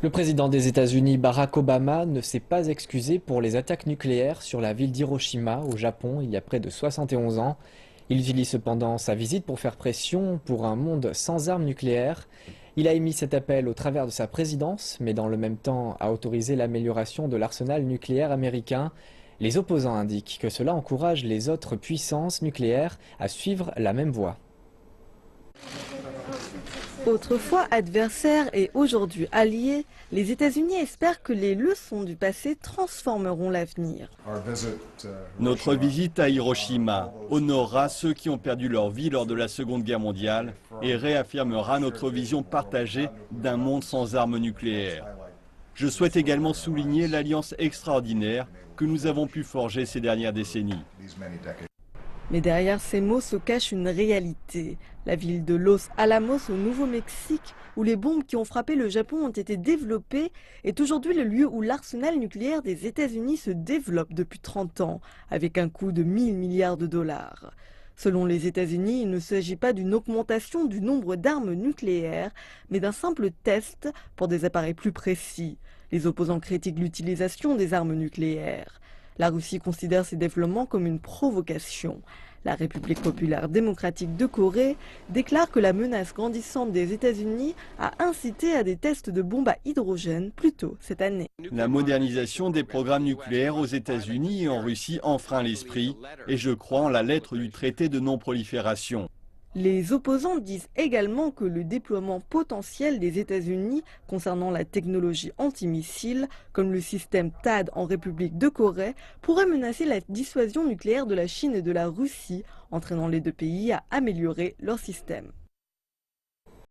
Le président des États-Unis, Barack Obama, ne s'est pas excusé pour les attaques nucléaires sur la ville d'Hiroshima, au Japon, il y a près de 71 ans. Il utilise cependant sa visite pour faire pression pour un monde sans armes nucléaires. Il a émis cet appel au travers de sa présidence, mais dans le même temps a autorisé l'amélioration de l'arsenal nucléaire américain. Les opposants indiquent que cela encourage les autres puissances nucléaires à suivre la même voie. Autrefois adversaires et aujourd'hui alliés, les États-Unis espèrent que les leçons du passé transformeront l'avenir. Notre visite à Hiroshima honorera ceux qui ont perdu leur vie lors de la Seconde Guerre mondiale et réaffirmera notre vision partagée d'un monde sans armes nucléaires. Je souhaite également souligner l'alliance extraordinaire que nous avons pu forger ces dernières décennies. Mais derrière ces mots se cache une réalité. La ville de Los Alamos au Nouveau-Mexique, où les bombes qui ont frappé le Japon ont été développées, est aujourd'hui le lieu où l'arsenal nucléaire des États-Unis se développe depuis 30 ans, avec un coût de 1000 milliards de dollars. Selon les États-Unis, il ne s'agit pas d'une augmentation du nombre d'armes nucléaires, mais d'un simple test pour des appareils plus précis. Les opposants critiquent l'utilisation des armes nucléaires. La Russie considère ces développements comme une provocation. La République populaire démocratique de Corée déclare que la menace grandissante des États-Unis a incité à des tests de bombes à hydrogène plus tôt cette année. La modernisation des programmes nucléaires aux États-Unis et en Russie enfreint l'esprit et je crois en la lettre du traité de non-prolifération. Les opposants disent également que le déploiement potentiel des États-Unis concernant la technologie antimissile, comme le système THAAD en République de Corée, pourrait menacer la dissuasion nucléaire de la Chine et de la Russie, entraînant les deux pays à améliorer leur système.